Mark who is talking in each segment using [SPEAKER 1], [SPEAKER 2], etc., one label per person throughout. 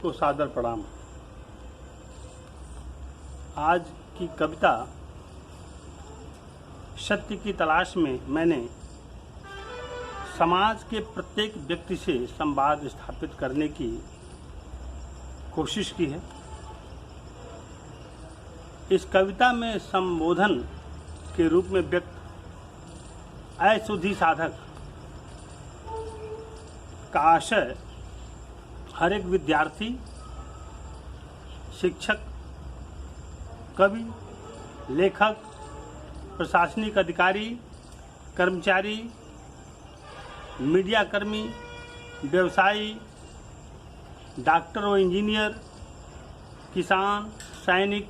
[SPEAKER 1] को सादर प्रणाम। आज की कविता सत्य की तलाश में मैंने समाज के प्रत्येक व्यक्ति से संवाद स्थापित करने की कोशिश की है। इस कविता में संबोधन के रूप में व्यक्त अशुद्धि साधक का आशय हर एक विद्यार्थी, शिक्षक, कवि, लेखक, प्रशासनिक अधिकारी, कर्मचारी, मीडिया कर्मी, व्यवसायी, डॉक्टर व इंजीनियर, किसान, सैनिक,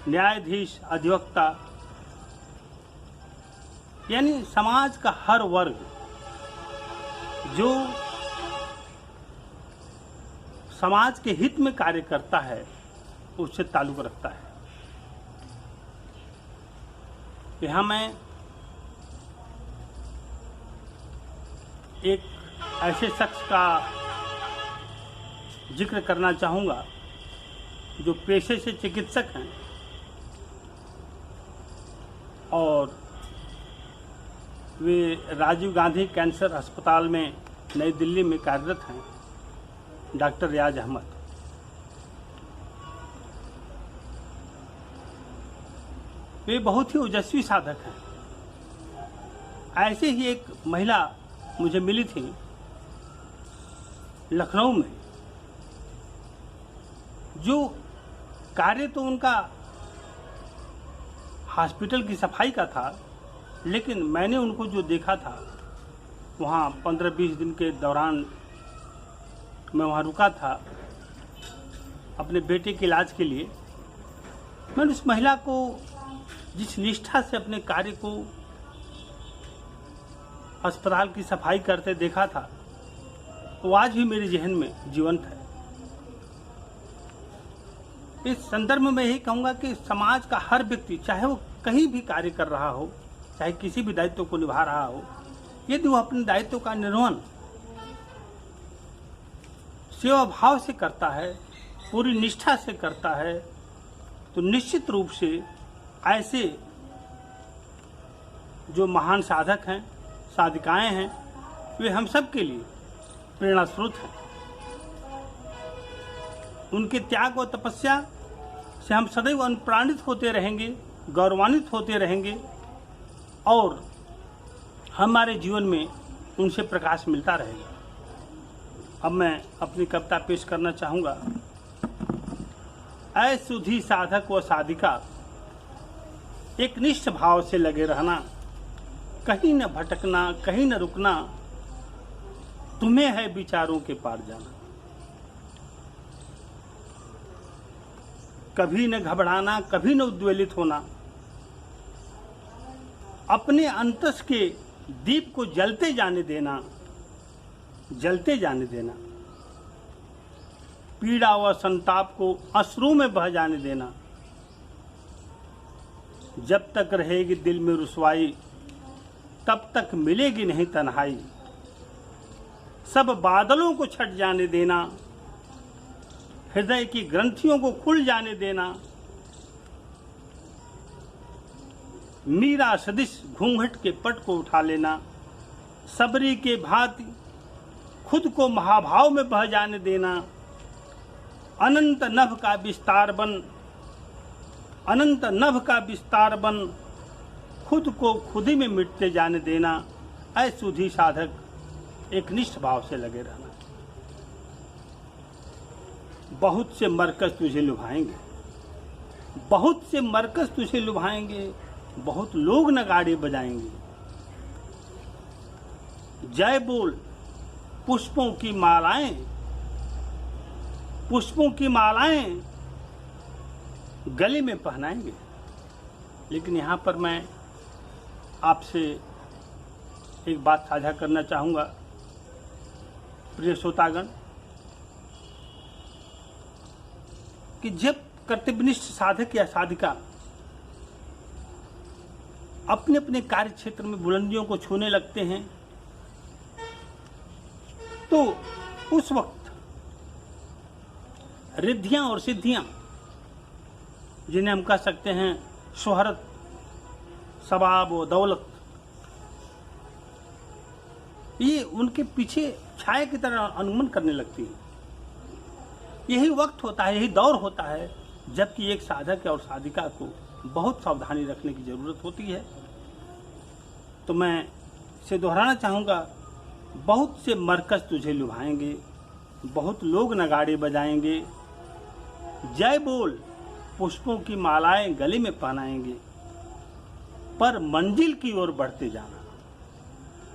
[SPEAKER 1] न्यायाधीश, अधिवक्ता, यानी समाज का हर वर्ग जो समाज के हित में कार्य करता है उससे ताल्लुक़ रखता है। यहाँ मैं एक ऐसे शख्स का जिक्र करना चाहूँगा जो पेशे से चिकित्सक हैं और वे राजीव गांधी कैंसर अस्पताल में नई दिल्ली में कार्यरत हैं, डॉक्टर रियाज अहमद। वे बहुत ही ओजस्वी साधक हैं। ऐसे ही एक महिला मुझे मिली थी लखनऊ में, जो कार्य तो उनका हॉस्पिटल की सफाई का था, लेकिन मैंने उनको जो देखा था वहाँ 15-20 दिन के दौरान मैं वहाँ रुका था अपने बेटे के इलाज के लिए। मैंने उस महिला को जिस निष्ठा से अपने कार्य को अस्पताल की सफाई करते देखा था, वो आज भी मेरे जहन में जीवंत है। इस संदर्भ में मैं यही कहूँगा कि समाज का हर व्यक्ति, चाहे वो कहीं भी कार्य कर रहा हो, चाहे किसी भी दायित्व को निभा रहा हो, यदि वो अपने दायित्व का निर्वहन सेवा भाव से करता है, पूरी निष्ठा से करता है, तो निश्चित रूप से ऐसे जो महान साधक हैं, साधिकाएं हैं, वे हम सब के लिए प्रेरणा स्रोत हैं। उनके त्याग व तपस्या से हम सदैव अनुप्राणित होते रहेंगे, गौरवान्वित होते रहेंगे और हमारे जीवन में उनसे प्रकाश मिलता रहेगा। अब मैं अपनी कविता पेश करना चाहूँगा। अशुद्धि साधक व साधिका, एक निष्ठ भाव से लगे रहना, कहीं न भटकना, कहीं न रुकना, तुम्हें है विचारों के पार जाना। कभी न घबराना, कभी न उद्वेलित होना, अपने अंतस के दीप को जलते जाने देना, जलते जाने देना, पीड़ा व संताप को अश्रु में बह जाने देना। जब तक रहेगी दिल में रुसवाई, तब तक मिलेगी नहीं तन्हाई। सब बादलों को छट जाने देना, हृदय की ग्रंथियों को खुल जाने देना। मीरा सदिश घूंघट के पट को उठा लेना, सबरी के भांति खुद को महाभाव में बह जाने देना। अनंत नभ का विस्तार बन, अनंत नभ का विस्तार बन, खुद को खुद ही में मिटते जाने देना। अशुद्धि साधक, एक निष्ठ भाव से लगे रहना। बहुत से मरकज तुझे लुभाएंगे, बहुत से मरकज तुझे लुभाएंगे, बहुत लोग नगाड़े बजाएंगे। जय बोल पुष्पों की मालाएं, पुष्पों की मालाएं गले में पहनाएंगे। लेकिन यहाँ पर मैं आपसे एक बात साझा करना चाहूँगा, प्रिय श्रोतागण, कि जब कर्तव्यनिष्ठ साधक या साधिका अपने अपने कार्य क्षेत्र में बुलंदियों को छूने लगते हैं, तो उस वक्त रिद्धियां और सिद्धियां, जिन्हें हम कह सकते हैं शोहरत, सबाब और दौलत, ये उनके पीछे छाया की तरह अनुगमन करने लगती है। यही वक्त होता है, यही दौर होता है जबकि एक साधक और साधिका को बहुत सावधानी रखने की जरूरत होती है। तो मैं इसे दोहराना चाहूँगा, बहुत से मरकज तुझे लुभाएंगे, बहुत लोग नगाड़े बजाएंगे, जय बोल पुष्पों की मालाएं गले में पहनाएंगे, पर मंजिल की ओर बढ़ते जाना,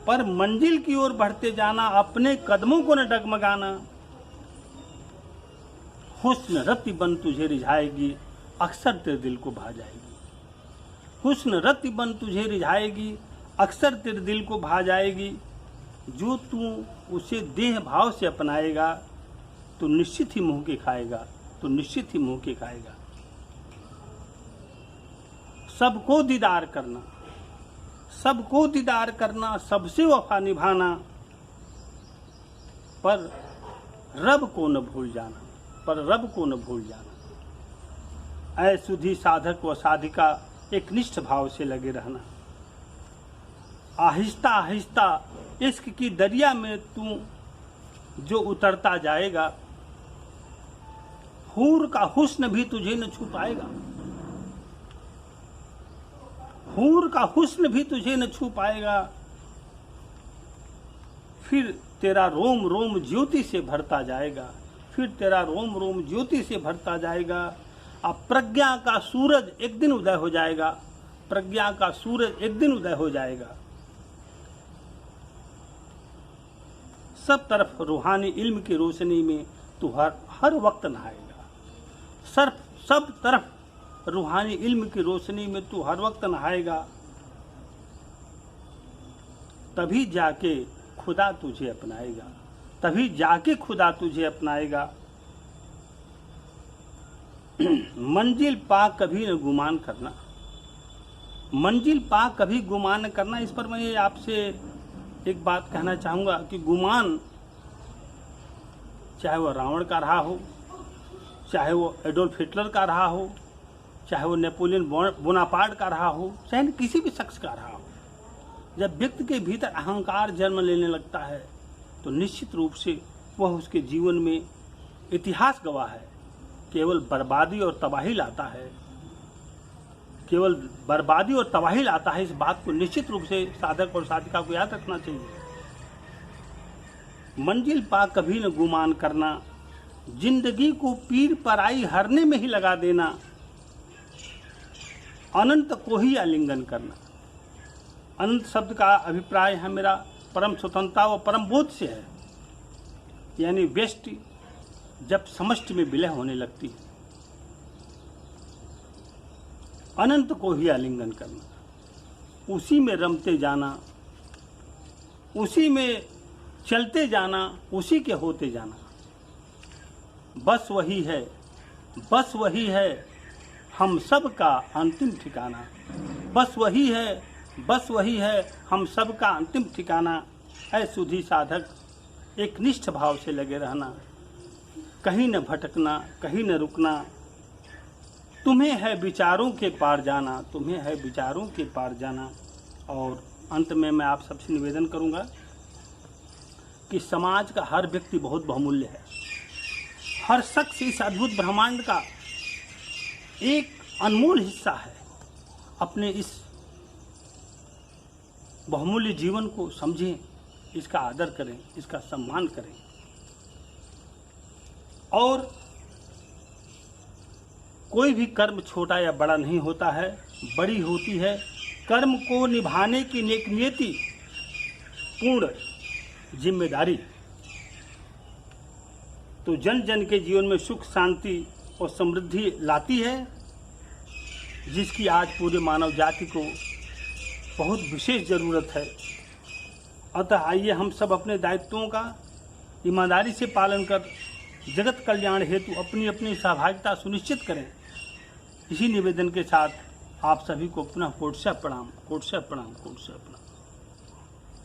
[SPEAKER 1] पर मंजिल की ओर बढ़ते जाना, अपने कदमों को न डगमगाना। हुस्न रत्ती बन तुझे रिझाएगी, अक्सर तेरे दिल को भा जाएगी। हुस्न रत्ती बन तुझे रिझाएगी, अक्सर तेरे दिल को भा जाएगी। जो तू उसे देह भाव से अपनाएगा तो निश्चित ही मुंह के खाएगा, तो निश्चित ही मुंह के खाएगा। सबको दीदार करना, सबको दीदार करना, सबसे वफा निभाना, पर रब को न भूल जाना, पर रब को न भूल जाना। ऐ सुधी साधक व साधिका, एक निष्ठ भाव से लगे रहना। आहिस्ता आहिस्ता इश्क की दरिया में तू जो उतरता जाएगा, हूर का हुस्न भी तुझे न छू पाएगा, हूर का हुस्न भी तुझे न छू पाएगा। फिर तेरा रोम रोम ज्योति से भरता जाएगा, फिर तेरा रोम रोम ज्योति से भरता जाएगा। अब प्रज्ञा का सूरज एक दिन उदय हो जाएगा, प्रज्ञा का सूरज एक दिन उदय हो जाएगा। सब तरफ रूहानी इल्म की रोशनी में तू हर वक्त नहाएगा, सब तरफ रूहानी इल्म की रोशनी में तू हर वक्त नहाएगा। तभी जाके खुदा तुझे अपनाएगा, तभी जाके खुदा तुझे अपनाएगा। मंजिल पा कभी न गुमान करना, मंजिल पा कभी गुमान न करना। इस पर मैं आपसे एक बात कहना चाहूँगा कि गुमान, चाहे वो रावण का रहा हो, चाहे वो एडोल्फ हिटलर का रहा हो, चाहे वो नेपोलियन बोनापार्ट का रहा हो, चाहे किसी भी शख्स का रहा हो, जब व्यक्ति के भीतर अहंकार जन्म लेने लगता है तो निश्चित रूप से वह उसके जीवन में इतिहास गवाह है, केवल बर्बादी और तबाही लाता है, केवल बर्बादी और तबाही लाता है। इस बात को निश्चित रूप से साधक और साधिका को याद रखना चाहिए। मंजिल पा कभी न गुमान करना, जिंदगी को पीर पर आई हरने में ही लगा देना, अनंत को ही आलिंगन करना। अनंत शब्द का अभिप्राय है मेरा परम स्वतंत्रता व परम बोध से है, यानी व्यष्टि जब समष्टि में विलय होने लगती है, अनंत को ही आलिंगन करना, उसी में रमते जाना, उसी में चलते जाना, उसी के होते जाना। बस वही है, बस वही है हम सब का अंतिम ठिकाना, बस वही है, बस वही है हम सब का अंतिम ठिकाना। ऐ सुधी साधक, एक निष्ठ भाव से लगे रहना, कहीं न भटकना, कहीं न रुकना। तुम्हें है विचारों के पार जाना, तुम्हें है विचारों के पार जाना। और अंत में मैं आप सबसे निवेदन करूंगा कि समाज का हर व्यक्ति बहुत बहुमूल्य है, हर शख्स इस अद्भुत ब्रह्मांड का एक अनमोल हिस्सा है। अपने इस बहुमूल्य जीवन को समझें, इसका आदर करें, इसका सम्मान करें। और कोई भी कर्म छोटा या बड़ा नहीं होता है, बड़ी होती है कर्म को निभाने की नेक नियति, पूर्ण जिम्मेदारी। तो जन जन के जीवन में सुख, शांति और समृद्धि लाती है, जिसकी आज पूरे मानव जाति को बहुत विशेष ज़रूरत है। अतः आइए हम सब अपने दायित्वों का ईमानदारी से पालन कर जगत कल्याण हेतु अपनी अपनी सहभागिता सुनिश्चित करें। इसी निवेदन के साथ आप सभी को पुनः कोटि से प्रणाम, कोटि से प्रणाम, कोटि से प्रणाम।